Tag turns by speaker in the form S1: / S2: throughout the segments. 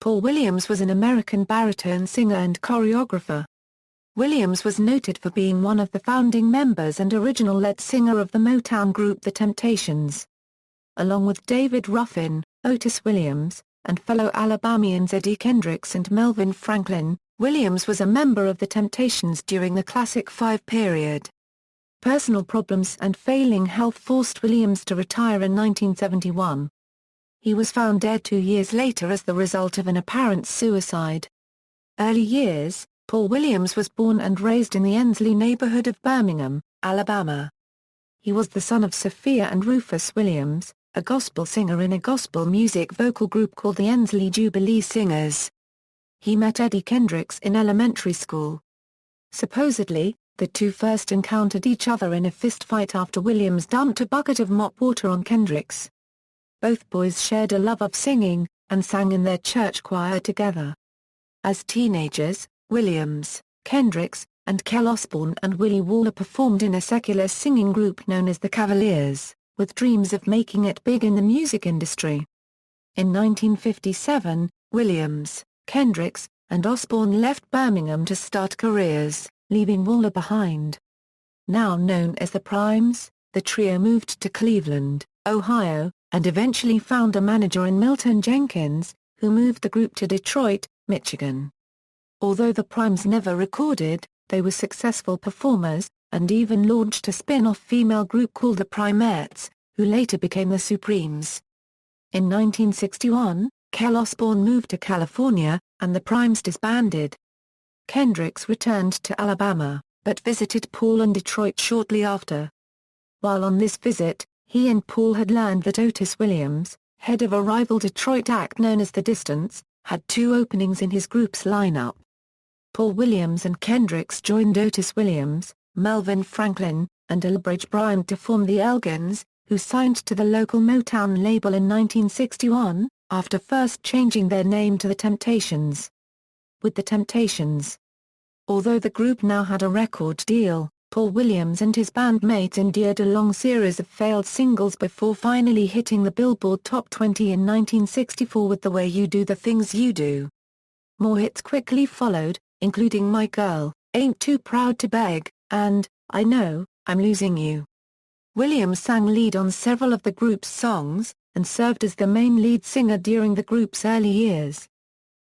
S1: Paul Williams was an American baritone singer and choreographer. Williams was noted for being one of the founding members and original lead singer of the Motown group The Temptations. Along with David Ruffin, Otis Williams, and fellow Alabamians Eddie Kendricks and Melvin Franklin, Williams was a member of The Temptations during the Classic Five period. Personal problems and failing health forced Williams to retire in 1971. He was found dead 2 years later as the result of an apparent suicide. Early years: Paul Williams was born and raised in the Ensley neighborhood of Birmingham, Alabama. He was the son of Sophia and Rufus Williams, a gospel singer in a gospel music vocal group called the Ensley Jubilee Singers. He met Eddie Kendricks in elementary school. Supposedly, the two first encountered each other in a fistfight after Williams dumped a bucket of mop water on Kendricks. Both boys shared a love of singing, and sang in their church choir together. As teenagers, Williams, Kendricks, and Kel Osborne and Willie Waller performed in a secular singing group known as the Cavaliers, with dreams of making it big in the music industry. In 1957, Williams, Kendricks, and Osborne left Birmingham to start careers, leaving Waller behind. Now known as the Primes, the trio moved to Cleveland, Ohio, and eventually found a manager in Milton Jenkins, who moved the group to Detroit, Michigan. Although the Primes never recorded, they were successful performers, and even launched a spin-off female group called the Primettes, who later became the Supremes. In 1961, Kel Osborne moved to California, and the Primes disbanded. Kendricks returned to Alabama, but visited Paul in Detroit shortly after. While on this visit, he and Paul had learned that Otis Williams, head of a rival Detroit act known as The Distance, had 2 openings in his group's lineup. Paul Williams and Kendricks joined Otis Williams, Melvin Franklin, and Elbridge Bryant to form the Elgins, who signed to the local Motown label in 1961, after first changing their name to The Temptations. With The Temptations. Although the group now had a record deal, Paul Williams and his bandmates endured a long series of failed singles before finally hitting the Billboard Top 20 in 1964 with The Way You Do the Things You Do. More hits quickly followed, including My Girl, Ain't Too Proud to Beg, and I Know, I'm Losing You. Williams sang lead on several of the group's songs, and served as the main lead singer during the group's early years.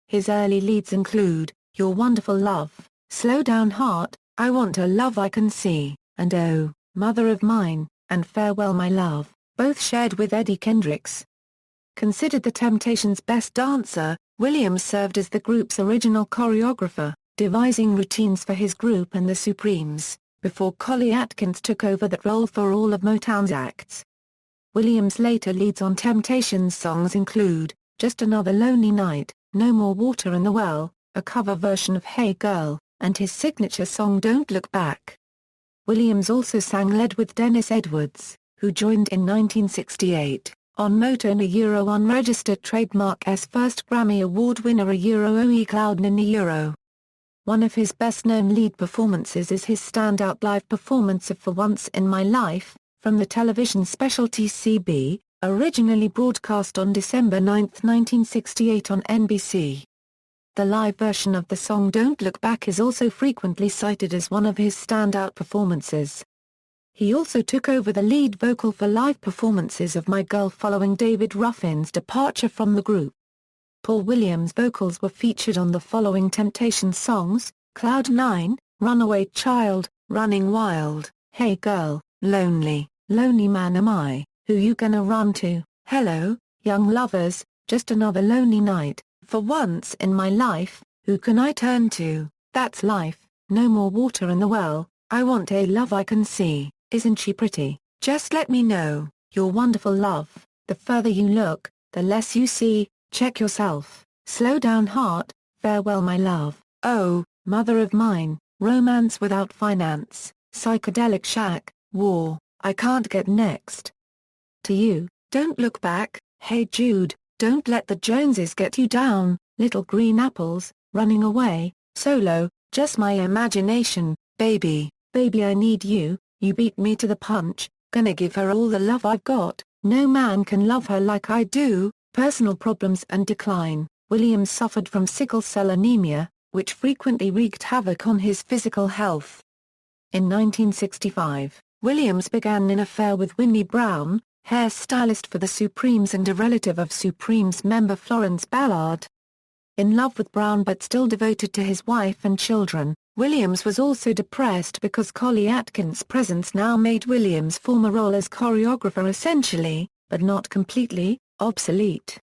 S1: His early leads include, Your Wonderful Love, Slow Down Heart, I Want a Love I Can See, and Oh, Mother of Mine, and Farewell My Love, both shared with Eddie Kendricks. Considered The Temptations' best dancer, Williams served as the group's original choreographer, devising routines for his group and the Supremes, before Collie Atkins took over that role for all of Motown's acts. Williams' later leads on Temptations songs include, Just Another Lonely Night, No More Water in the Well, a cover version of Hey Girl, and his signature song Don't Look Back. Williams also sang lead with Dennis Edwards, who joined in 1968, on Motown a unregistered trademark's first Grammy Award winner Oe Cloudin. One of his best-known lead performances is his standout live performance of For Once in My Life, from the television special TCB, originally broadcast on December 9, 1968 on NBC. The live version of the song Don't Look Back is also frequently cited as one of his standout performances. He also took over the lead vocal for live performances of My Girl following David Ruffin's departure from the group. Paul Williams' vocals were featured on the following Temptations songs, Cloud 9, Runaway Child, Running Wild, Hey Girl, Lonely, Lonely Man Am I, Who You Gonna Run To, Hello, Young Lovers, Just Another Lonely Night, For Once in My Life, Who Can I Turn To, That's Life, No More Water in the Well, I Want a Love I Can See, Isn't She Pretty, Just Let Me Know, Your Wonderful Love, The Further You Look, The Less You See, Check Yourself, Slow Down Heart, Farewell My Love, Oh, Mother of Mine, Romance Without Finance, Psychedelic Shack, War, I Can't Get Next. To You, Don't Look Back, Hey Jude, Don't Let the Joneses Get You Down, Little Green Apples, Running Away, Solo, Just My Imagination, Baby, Baby I Need You, You Beat Me to the Punch, Gonna Give Her All the Love I've Got, No Man Can Love Her Like I Do, Personal Problems and Decline. Williams suffered from sickle cell anemia, which frequently wreaked havoc on his physical health. In 1965, Williams began an affair with Winnie Brown, hairstylist for the Supremes and a relative of Supremes member Florence Ballard. In love with Brown but still devoted to his wife and children, Williams was also depressed because Collie Atkins' presence now made Williams' former role as choreographer essentially, but not completely, obsolete.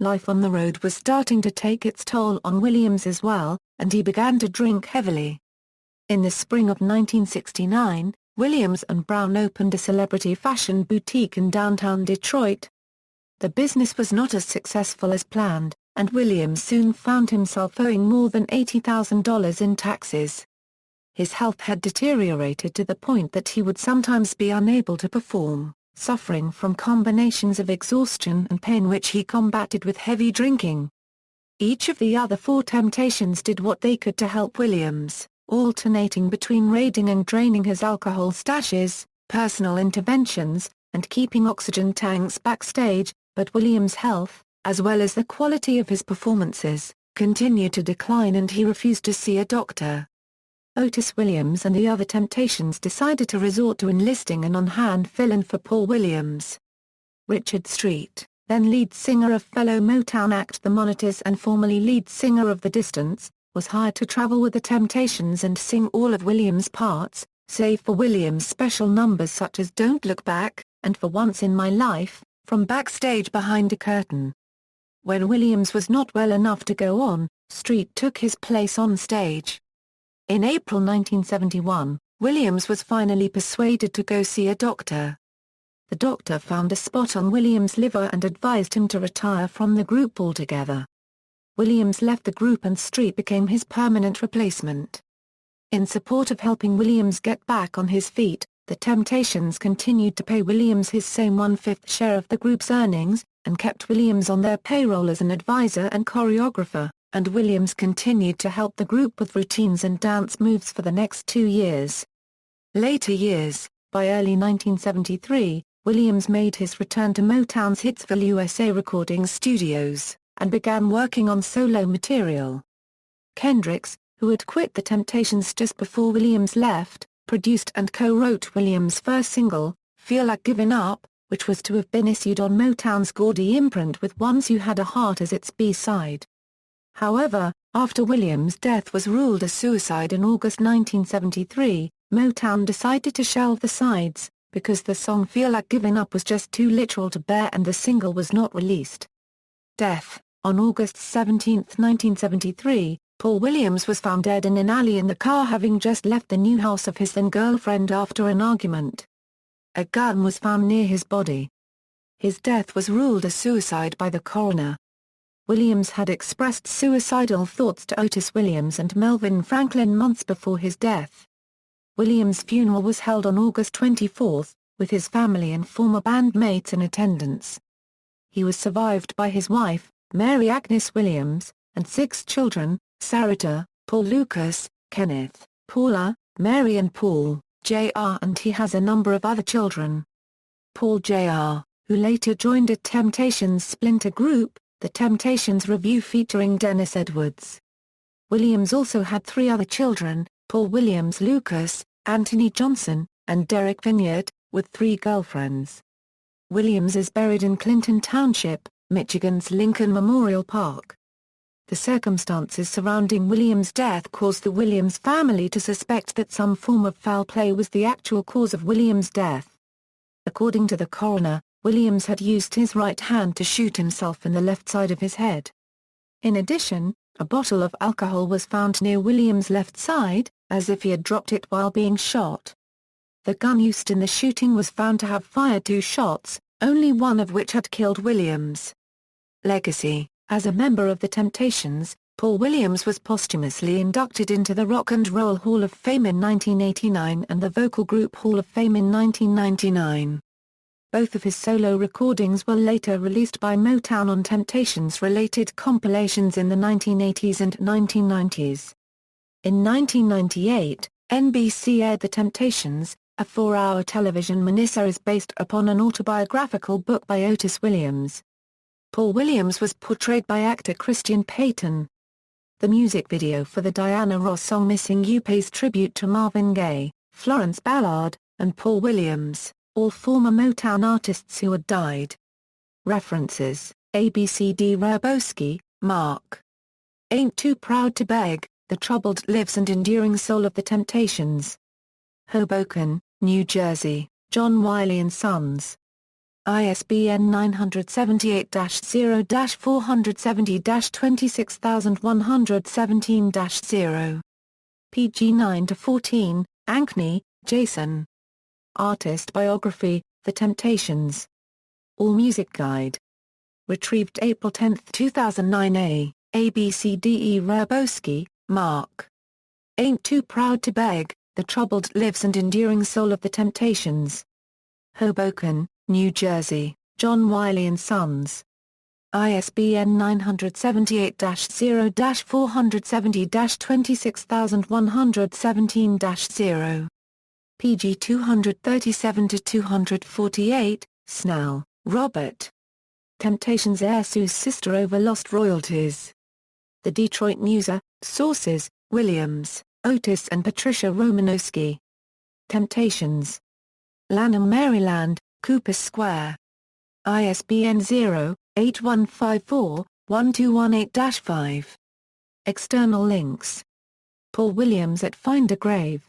S1: Life on the road was starting to take its toll on Williams as well, and he began to drink heavily. In the spring of 1969, Williams and Brown opened a celebrity fashion boutique in downtown Detroit. The business was not as successful as planned, and Williams soon found himself owing more than $80,000 in taxes. His health had deteriorated to the point that he would sometimes be unable to perform, suffering from combinations of exhaustion and pain which he combated with heavy drinking. Each of the other four Temptations did what they could to help Williams, alternating between raiding and draining his alcohol stashes, personal interventions, and keeping oxygen tanks backstage, but Williams' health, as well as the quality of his performances, continued to decline and he refused to see a doctor. Otis Williams and the other Temptations decided to resort to enlisting an on-hand fill-in for Paul Williams. Richard Street, then lead singer of fellow Motown act The Monitors and formerly lead singer of The Distance, was hired to travel with the Temptations and sing all of Williams' parts, save for Williams' special numbers such as Don't Look Back, and For Once in My Life, from backstage behind a curtain. When Williams was not well enough to go on, Street took his place on stage. In April 1971, Williams was finally persuaded to go see a doctor. The doctor found a spot on Williams' liver and advised him to retire from the group altogether. Williams left the group and Street became his permanent replacement. In support of helping Williams get back on his feet, the Temptations continued to pay Williams his same 1/5 share of the group's earnings, and kept Williams on their payroll as an advisor and choreographer, and Williams continued to help the group with routines and dance moves for the next 2 years. Later years, by early 1973, Williams made his return to Motown's Hitsville, USA recording studios, and began working on solo material. Kendricks, who had quit the Temptations just before Williams left, produced and co-wrote Williams' first single, Feel Like Giving Up, which was to have been issued on Motown's gaudy imprint with Once You Had a Heart as its B-side. However, after Williams' death was ruled a suicide in August 1973, Motown decided to shelve the sides, because the song Feel Like Giving Up was just too literal to bear and the single was not released. Death. On August 17, 1973, Paul Williams was found dead in an alley in the car having just left the new house of his then-girlfriend after an argument. A gun was found near his body. His death was ruled a suicide by the coroner. Williams had expressed suicidal thoughts to Otis Williams and Melvin Franklin months before his death. Williams' funeral was held on August 24, with his family and former bandmates in attendance. He was survived by his wife, Mary Agnes Williams, and 6 children, Sarita, Paul Lucas, Kenneth, Paula, Mary and Paul, Jr. and he has a number of other children. Paul Jr., who later joined a Temptations splinter group, The Temptations Review featuring Dennis Edwards. Williams also had 3 other children, Paul Williams Lucas, Anthony Johnson, and Derek Vineyard, with 3 girlfriends. Williams is buried in Clinton Township, Michigan's Lincoln Memorial Park. The circumstances surrounding Williams' death caused the Williams family to suspect that some form of foul play was the actual cause of Williams' death. According to the coroner, Williams had used his right hand to shoot himself in the left side of his head. In addition, a bottle of alcohol was found near Williams' left side, as if he had dropped it while being shot. The gun used in the shooting was found to have fired 2 shots, only one of which had killed Williams. Legacy. As a member of the Temptations, Paul Williams was posthumously inducted into the Rock and Roll Hall of Fame in 1989 and the Vocal Group Hall of Fame in 1999. Both of his solo recordings were later released by Motown on Temptations-related compilations in the 1980s and 1990s. In 1998, NBC aired The Temptations, a 4-hour television miniseries based upon an autobiographical book by Otis Williams. Paul Williams was portrayed by actor Christian Payton. The music video for the Diana Ross song Missing You pays tribute to Marvin Gaye, Florence Ballard, and Paul Williams, all former Motown artists who had died. References: ABCD Rabowski, Mark. Ain't Too Proud to Beg, The Troubled Lives and Enduring Soul of the Temptations. Hoboken, New Jersey, John Wiley & Sons. ISBN 970-8-26117-0. pg 9-14, Ankney, Jason. Artist Biography, The Temptations. AllMusic Guide. Retrieved April 10, 2009. ABCDE Rabowski, Mark. Ain't Too Proud to Beg, The Troubled Lives and Enduring Soul of the Temptations. Hoboken, New Jersey, John Wiley & Sons. ISBN 970-8-470-26117-0. pg 237-248, Snell, Robert. Temptations heir sues sister over lost royalties. The Detroit Muser, Sources, Williams, Otis and Patricia Romanowski. Temptations. Lanham, Maryland, Cooper Square. ISBN 0-8154-1218-5. External links. Paul Williams at Find a Grave.